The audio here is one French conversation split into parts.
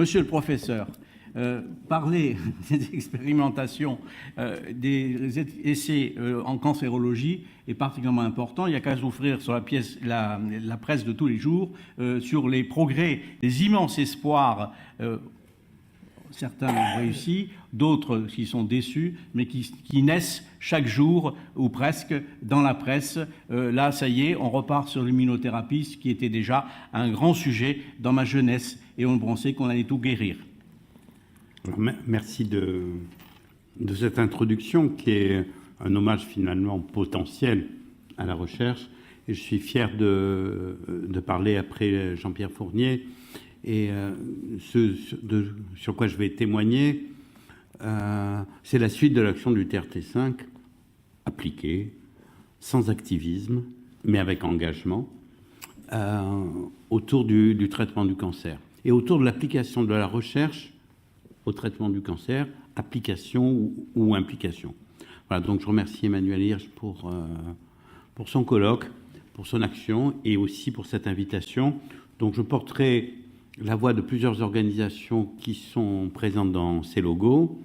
Monsieur le professeur, parler des expérimentations, des essais en cancérologie est particulièrement important. Il n'y a qu'à s'ouvrir sur la presse de tous les jours sur les progrès, les immenses espoirs. Certains ont réussi, d'autres qui sont déçus, mais qui naissent chaque jour, ou presque, dans la presse. Là, ça y est, on repart sur l'immunothérapie, ce qui était déjà un grand sujet dans ma jeunesse, et on pensait qu'on allait tout guérir. Merci de cette introduction, qui est un hommage finalement potentiel à la recherche. Et je suis fier de parler après Jean-Pierre Fournier. Et sur quoi je vais témoigner, c'est la suite de l'action du TRT5 appliquée, sans activisme, mais avec engagement, autour du traitement du cancer. Et autour de l'application de la recherche au traitement du cancer, application ou implication. Voilà, donc je remercie Emmanuel Hirsch pour son colloque, pour son action et aussi pour cette invitation. Donc je porterai la voix de plusieurs organisations qui sont présentes dans ces logos.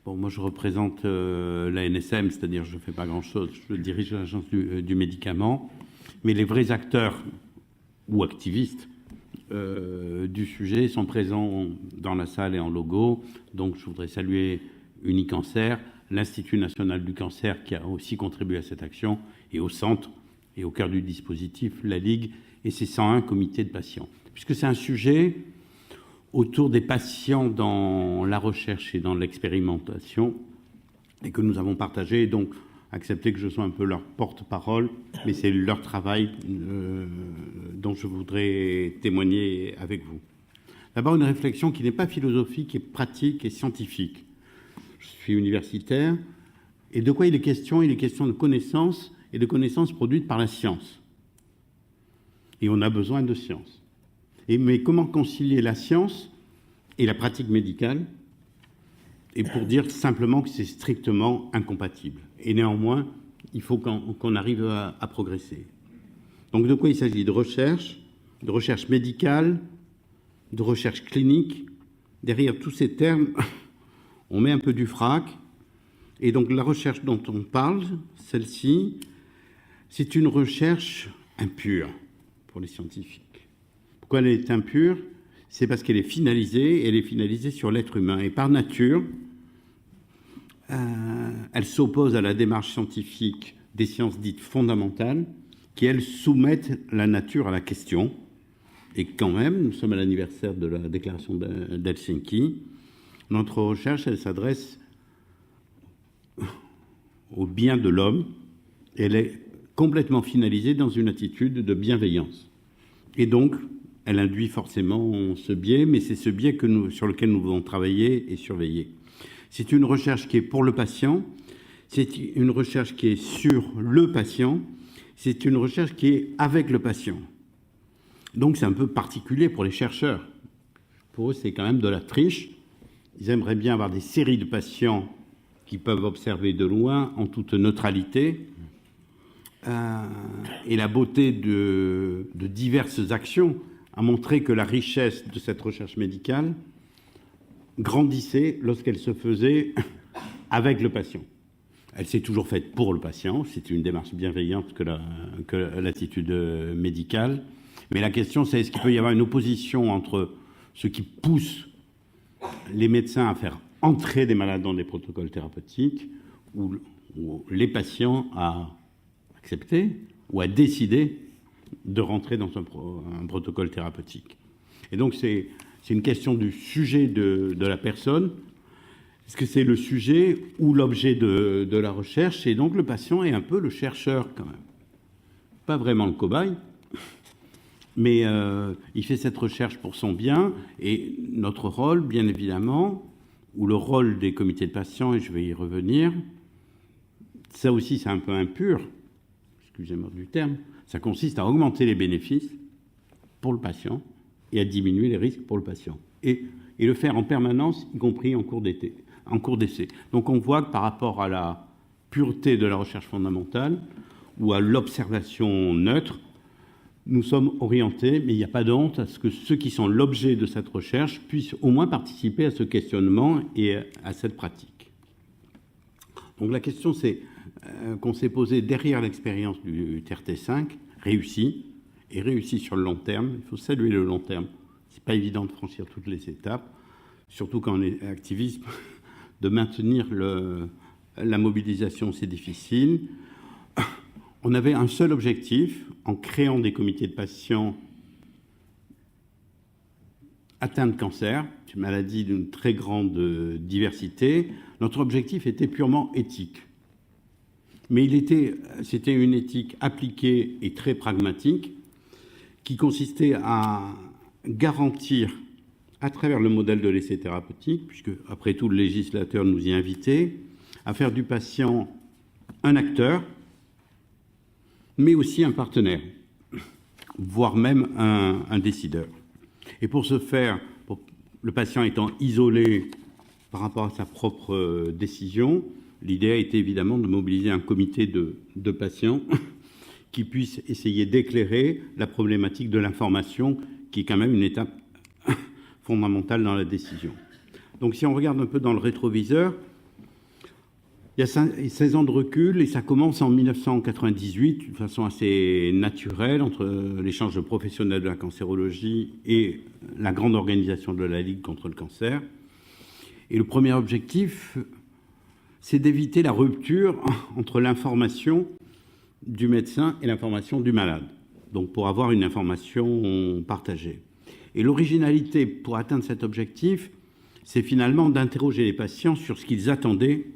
Bon, moi, je représente la NSM, c'est-à-dire je ne fais pas grand-chose, je dirige l'agence du médicament, mais les vrais acteurs ou activistes du sujet sont présents dans la salle et en logo. Donc, je voudrais saluer Unicancer, l'Institut national du cancer qui a aussi contribué à cette action, et au centre et au cœur du dispositif, la Ligue et ses 101 comités de patients. Puisque c'est un sujet autour des patients dans la recherche et dans l'expérimentation, et que nous avons partagé, donc accepter que je sois un peu leur porte-parole, mais c'est leur travail dont je voudrais témoigner avec vous. D'abord, une réflexion qui n'est pas philosophique, et pratique et scientifique. Je suis universitaire, et de quoi il est question? Il est question de connaissances, et de connaissances produites par la science. Et on a besoin de science. Mais comment concilier la science et la pratique médicale? Et pour dire simplement que c'est strictement incompatible. Et néanmoins, il faut qu'on arrive à progresser. Donc de quoi il s'agit? De recherche médicale, de recherche clinique. Derrière tous ces termes, on met un peu du frac. Et donc la recherche dont on parle, celle-ci, c'est une recherche impure pour les scientifiques. Pourquoi elle est impure? C'est parce qu'elle est finalisée sur l'être humain. Et par nature, elle s'oppose à la démarche scientifique des sciences dites fondamentales, qui, elles, soumettent la nature à la question. Et quand même, nous sommes à l'anniversaire de la déclaration d'Helsinki. Notre recherche, elle s'adresse au bien de l'homme. Elle est complètement finalisée dans une attitude de bienveillance. Et donc, elle induit forcément ce biais, mais c'est ce biais sur lequel nous devons travailler et surveiller. C'est une recherche qui est pour le patient, c'est une recherche qui est sur le patient, c'est une recherche qui est avec le patient. Donc c'est un peu particulier pour les chercheurs. Pour eux, c'est quand même de la triche. Ils aimeraient bien avoir des séries de patients qui peuvent observer de loin en toute neutralité. Et la beauté de diverses actions a montré que la richesse de cette recherche médicale grandissait lorsqu'elle se faisait avec le patient. Elle s'est toujours faite pour le patient, c'est une démarche bienveillante que l'attitude médicale. Mais la question, c'est est-ce qu'il peut y avoir une opposition entre ce qui pousse les médecins à faire entrer des malades dans des protocoles thérapeutiques ou les patients à accepter ou à décider de rentrer dans un protocole thérapeutique. Et donc, c'est une question du sujet de la personne. Est-ce que c'est le sujet ou l'objet de la recherche? Et donc, le patient est un peu le chercheur, quand même. Pas vraiment le cobaye, mais il fait cette recherche pour son bien. Et notre rôle, bien évidemment, ou le rôle des comités de patients, et je vais y revenir, ça aussi, c'est un peu impur, excusez-moi du terme, ça consiste à augmenter les bénéfices pour le patient et à diminuer les risques pour le patient. Et le faire en permanence, y compris en cours d'essai. Donc on voit que par rapport à la pureté de la recherche fondamentale ou à l'observation neutre, nous sommes orientés, mais il n'y a pas de honte à ce que ceux qui sont l'objet de cette recherche puissent au moins participer à ce questionnement et à cette pratique. Donc la question qu'on s'est posée derrière l'expérience du TRT5, réussie, et réussie sur le long terme. Il faut saluer le long terme. Ce n'est pas évident de franchir toutes les étapes, surtout quand on est activiste, de maintenir la mobilisation, c'est difficile. On avait un seul objectif, en créant des comités de patients atteints de cancer, une maladie d'une très grande diversité. Notre objectif était purement éthique. Mais c'était une éthique appliquée et très pragmatique qui consistait à garantir, à travers le modèle de l'essai thérapeutique, puisque après tout le législateur nous y invitait, à faire du patient un acteur, mais aussi un partenaire, voire même un décideur. Et pour ce faire, le patient étant isolé par rapport à sa propre décision, l'idée a été évidemment de mobiliser un comité de patients qui puisse essayer d'éclairer la problématique de l'information, qui est quand même une étape fondamentale dans la décision. Donc si on regarde un peu dans le rétroviseur, il y a 16 ans de recul et ça commence en 1998 de façon assez naturelle entre l'échange de professionnels de la cancérologie et la grande organisation de la Ligue contre le cancer. Et le premier objectif, c'est d'éviter la rupture entre l'information du médecin et l'information du malade, donc pour avoir une information partagée. Et l'originalité pour atteindre cet objectif, c'est finalement d'interroger les patients sur ce qu'ils attendaient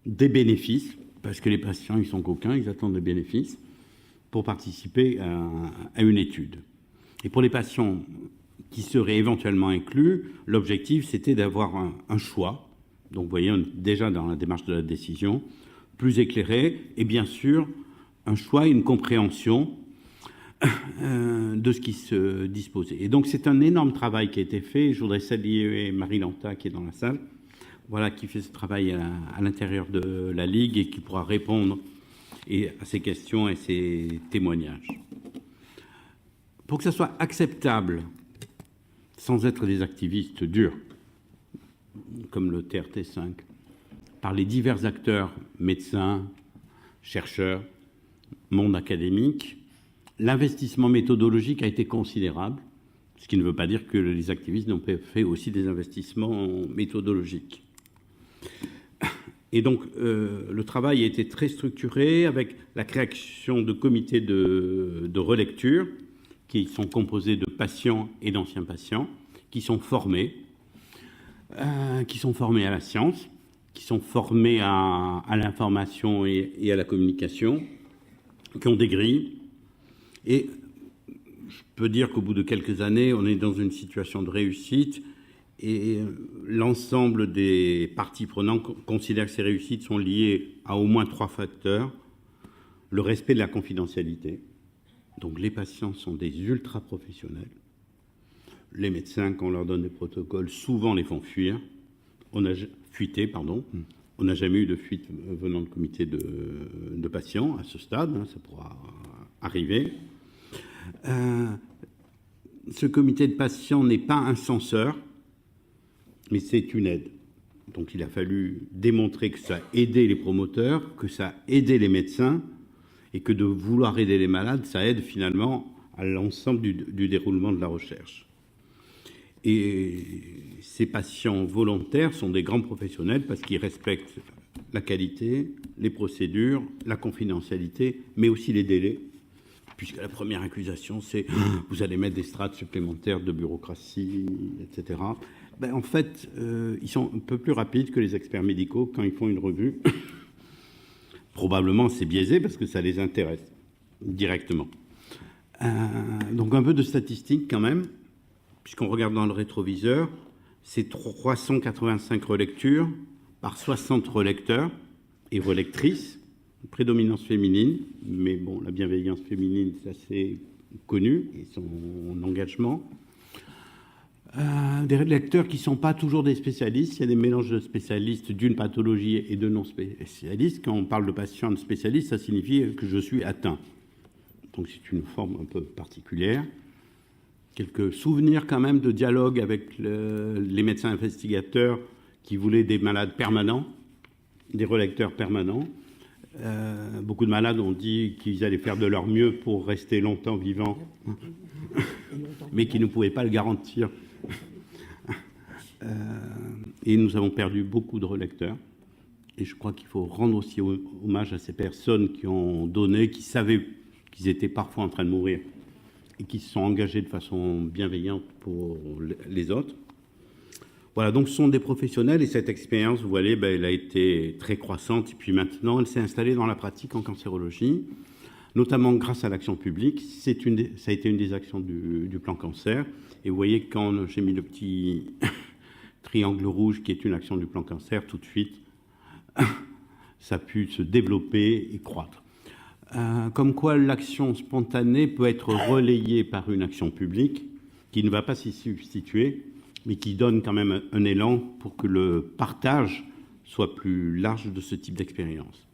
des bénéfices, parce que les patients, ils sont coquins, ils attendent des bénéfices pour participer à une étude. Et pour les patients qui seraient éventuellement inclus, l'objectif, c'était d'avoir un choix. Donc, vous voyez, on est déjà dans la démarche de la décision, plus éclairé, et bien sûr, un choix et une compréhension de ce qui se disposait. Et donc, c'est un énorme travail qui a été fait. Je voudrais saluer Marie Lanta, qui est dans la salle, voilà, qui fait ce travail à l'intérieur de la Ligue et qui pourra répondre à ces questions et ces témoignages. Pour que ça soit acceptable, sans être des activistes durs, comme le TRT5, par les divers acteurs, médecins, chercheurs, monde académique, l'investissement méthodologique a été considérable, ce qui ne veut pas dire que les activistes n'ont pas fait aussi des investissements méthodologiques. Et donc, le travail a été très structuré avec la création de comités de relecture qui sont composés de patients et d'anciens patients, qui sont formés à la science, qui sont formés à l'information et à la communication, qui ont des grilles. Et je peux dire qu'au bout de quelques années, on est dans une situation de réussite et l'ensemble des parties prenantes considèrent que ces réussites sont liées à au moins 3 facteurs. Le respect de la confidentialité. Donc les patients sont des ultra-professionnels. Les médecins, quand on leur donne des protocoles, souvent les font fuir. On n'a jamais eu de fuite venant de comité de patients à ce stade, hein, ça pourra arriver. Ce comité de patients n'est pas un censeur, mais c'est une aide. Donc il a fallu démontrer que ça a aidé les promoteurs, que ça a aidé les médecins, et que de vouloir aider les malades, ça aide finalement à l'ensemble du déroulement de la recherche. Et ces patients volontaires sont des grands professionnels parce qu'ils respectent la qualité, les procédures, la confidentialité, mais aussi les délais, puisque la première accusation, c'est « vous allez mettre des strates supplémentaires de bureaucratie, etc. » En fait, ils sont un peu plus rapides que les experts médicaux quand ils font une revue. Probablement, c'est biaisé parce que ça les intéresse directement. Donc, un peu de statistiques quand même, puisqu'on regarde dans le rétroviseur, c'est 385 relectures par 60 relecteurs et relectrices, prédominance féminine, mais bon, la bienveillance féminine, c'est assez connu, et son engagement. Des lecteurs qui ne sont pas toujours des spécialistes. Il y a des mélanges de spécialistes d'une pathologie et de non-spécialistes. Quand on parle de patient de spécialiste, ça signifie que je suis atteint. donc c'est une forme un peu particulière. Quelques souvenirs quand même de dialogue avec les médecins investigateurs qui voulaient des malades permanents, des relecteurs permanents. Beaucoup de malades ont dit qu'ils allaient faire de leur mieux pour rester longtemps vivants, mais qu'ils ne pouvaient pas le garantir. Et nous avons perdu beaucoup de relecteurs. Et je crois qu'il faut rendre aussi hommage à ces personnes qui ont donné, qui savaient qu'ils étaient parfois en train de mourir et qui se sont engagés de façon bienveillante pour les autres. Voilà, donc ce sont des professionnels et cette expérience, vous voyez, elle a été très croissante et puis maintenant elle s'est installée dans la pratique en cancérologie, notamment grâce à l'action publique. Ça a été une des actions du plan cancer. Et vous voyez, quand j'ai mis le petit triangle rouge qui est une action du plan cancer, tout de suite, ça a pu se développer et croître. Comme quoi l'action spontanée peut être relayée par une action publique qui ne va pas s'y substituer, mais qui donne quand même un élan pour que le partage soit plus large de ce type d'expérience.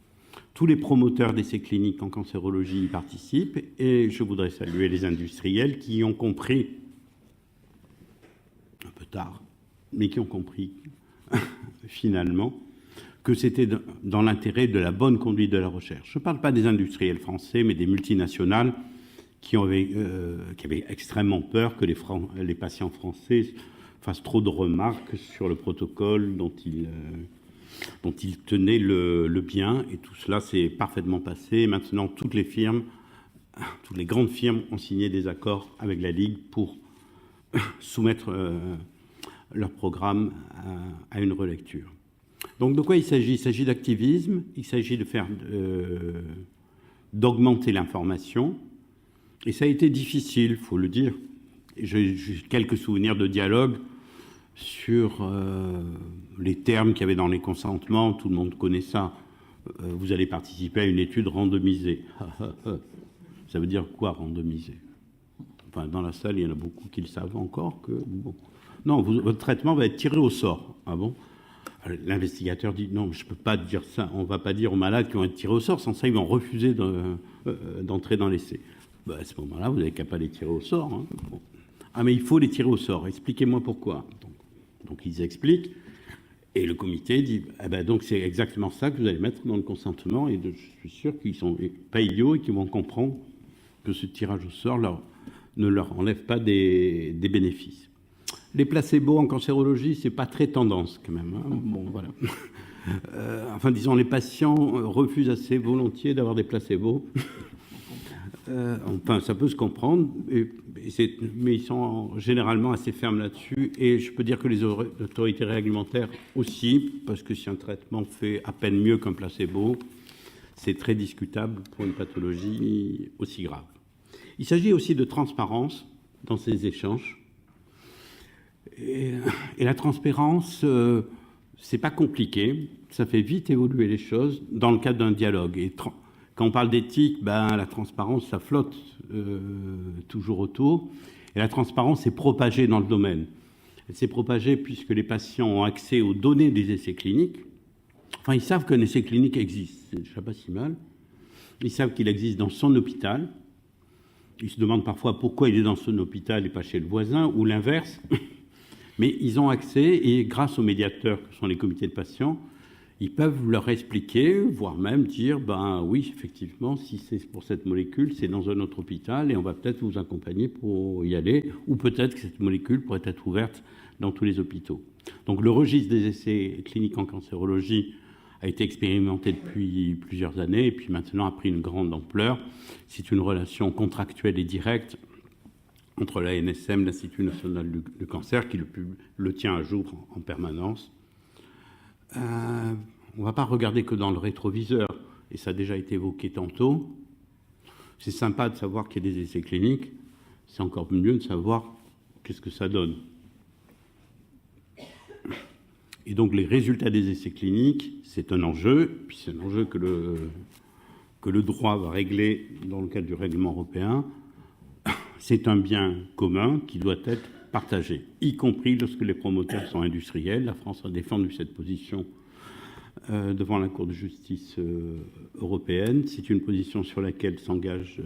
Tous les promoteurs d'essais cliniques en cancérologie y participent et je voudrais saluer les industriels qui ont compris, un peu tard, mais qui ont compris finalement que c'était dans l'intérêt de la bonne conduite de la recherche. Je ne parle pas des industriels français, mais des multinationales qui avaient extrêmement peur que les patients français fassent trop de remarques sur le protocole dont ils tenaient le bien. Et tout cela s'est parfaitement passé. Et maintenant, toutes les grandes firmes ont signé des accords avec la Ligue pour soumettre leur programme à une relecture. Donc de quoi il s'agit ? Il s'agit d'activisme, il s'agit d'augmenter l'information, et ça a été difficile, il faut le dire. J'ai quelques souvenirs de dialogue sur les termes qu'il y avait dans les consentements, tout le monde connaît ça. Vous allez participer à une étude randomisée. Ça veut dire quoi, randomisée ? Enfin, dans la salle, il y en a beaucoup qui le savent encore. Bon. Non, votre traitement va être tiré au sort. Ah bon ? L'investigateur dit non, je ne peux pas dire ça. On ne va pas dire aux malades qui vont être tirés au sort, sans ça ils vont refuser d'entrer dans l'essai. À ce moment-là, vous n'avez qu'à pas les tirer au sort. Hein. Bon. Ah, mais il faut les tirer au sort. Expliquez-moi pourquoi. Donc ils expliquent. Et le comité dit donc c'est exactement ça que vous allez mettre dans le consentement. Et je suis sûr qu'ils ne sont pas idiots et qu'ils vont comprendre que ce tirage au sort ne leur enlève pas des bénéfices. Les placebos en cancérologie, c'est pas très tendance quand même. Hein. Bon, voilà. Disons, les patients refusent assez volontiers d'avoir des placebos. Ça peut se comprendre, mais ils sont généralement assez fermes là-dessus. Et je peux dire que les autorités réglementaires aussi, parce que si un traitement fait à peine mieux qu'un placebo, c'est très discutable pour une pathologie aussi grave. Il s'agit aussi de transparence dans ces échanges. Et la transparence, c'est pas compliqué, ça fait vite évoluer les choses dans le cadre d'un dialogue. Et quand on parle d'éthique, la transparence, ça flotte toujours autour. Et la transparence est propagée dans le domaine. Elle s'est propagée puisque les patients ont accès aux données des essais cliniques. Enfin, ils savent qu'un essai clinique existe, c'est déjà pas si mal. Ils savent qu'il existe dans son hôpital. Ils se demandent parfois pourquoi il est dans son hôpital et pas chez le voisin, ou l'inverse. Mais ils ont accès, et grâce aux médiateurs que sont les comités de patients, ils peuvent leur expliquer, voire même dire, oui, effectivement, si c'est pour cette molécule, c'est dans un autre hôpital, et on va peut-être vous accompagner pour y aller, ou peut-être que cette molécule pourrait être ouverte dans tous les hôpitaux. Donc le registre des essais cliniques en cancérologie a été expérimenté depuis plusieurs années, et puis maintenant a pris une grande ampleur. C'est une relation contractuelle et directe entre l'ANSM, l'Institut national du cancer, qui le tient à jour en permanence. On ne va pas regarder que dans le rétroviseur, et ça a déjà été évoqué tantôt. C'est sympa de savoir qu'il y a des essais cliniques, c'est encore mieux de savoir qu'est-ce que ça donne. Et donc les résultats des essais cliniques, c'est un enjeu, puis c'est un enjeu que le droit va régler dans le cadre du règlement européen. C'est un bien commun qui doit être partagé, y compris lorsque les promoteurs sont industriels. La France a défendu cette position devant la Cour de justice européenne. C'est une position sur laquelle s'engage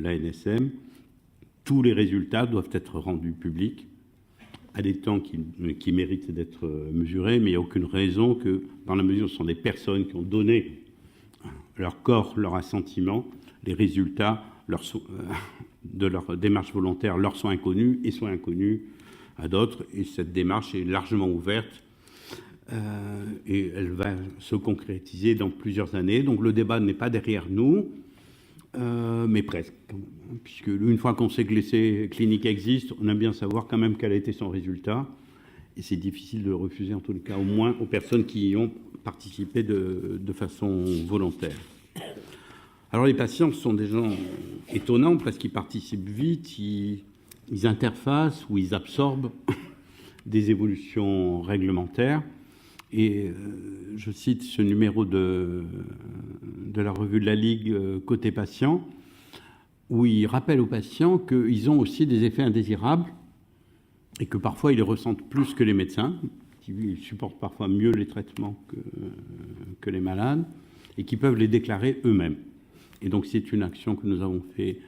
l'ANSM. Tous les résultats doivent être rendus publics à des temps qui méritent d'être mesurés, mais il n'y a aucune raison que, dans la mesure où ce sont des personnes qui ont donné leur corps, leur assentiment, les résultats de leur démarche volontaire leur sont inconnus et soient inconnus à d'autres. Et cette démarche est largement ouverte et elle va se concrétiser dans plusieurs années. Donc le débat n'est pas derrière nous, mais presque. Puisque une fois qu'on sait que l'essai clinique existe, on aime bien savoir quand même quel a été son résultat. Et c'est difficile de le refuser, en tous les cas, au moins aux personnes qui y ont participé de façon volontaire. Alors les patients sont des gens étonnants parce qu'ils participent vite, ils interfacent ou ils absorbent des évolutions réglementaires. Et je cite ce numéro de la revue de la Ligue côté patient, où il rappelle aux patients qu'ils ont aussi des effets indésirables et que parfois ils les ressentent plus que les médecins, qui supportent parfois mieux les traitements que les malades, et qui peuvent les déclarer eux-mêmes. Et donc c'est une action que nous avons fait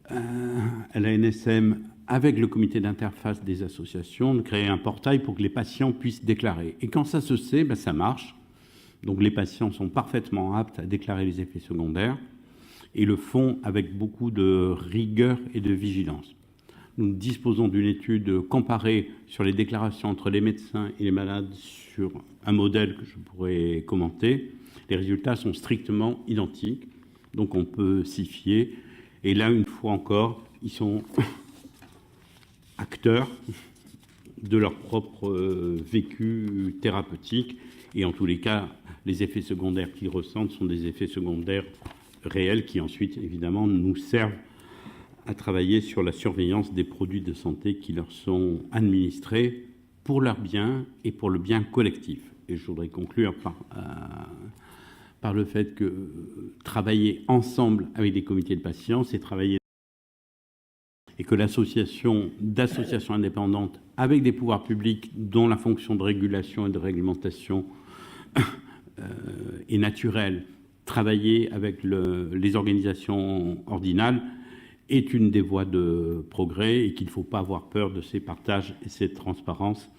à l'ANSM avec le comité d'interface des associations, de créer un portail pour que les patients puissent déclarer. Et quand ça se sait, ben ça marche. Donc les patients sont parfaitement aptes à déclarer les effets secondaires et le font avec beaucoup de rigueur et de vigilance. Nous disposons d'une étude comparée sur les déclarations entre les médecins et les malades sur un modèle que je pourrais commenter. Les résultats sont strictement identiques, donc on peut s'y fier. Et là, une fois encore, ils sont acteurs de leur propre vécu thérapeutique. Et en tous les cas, les effets secondaires qu'ils ressentent sont des effets secondaires réels qui ensuite, évidemment, nous servent à travailler sur la surveillance des produits de santé qui leur sont administrés pour leur bien et pour le bien collectif. Et je voudrais conclure par le fait que travailler ensemble avec des comités de patients, c'est travailler et que l'association d'associations indépendantes avec des pouvoirs publics dont la fonction de régulation et de réglementation est naturelle, travailler avec les organisations ordinales est une des voies de progrès et qu'il ne faut pas avoir peur de ces partages et cette transparence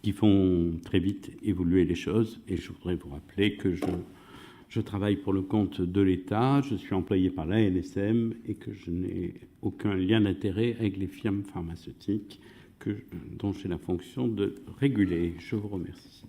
qui font très vite évoluer les choses. Et je voudrais vous rappeler que je travaille pour le compte de l'État, je suis employé par l'ANSM et que je n'ai aucun lien d'intérêt avec les firmes pharmaceutiques dont j'ai la fonction de réguler. Je vous remercie.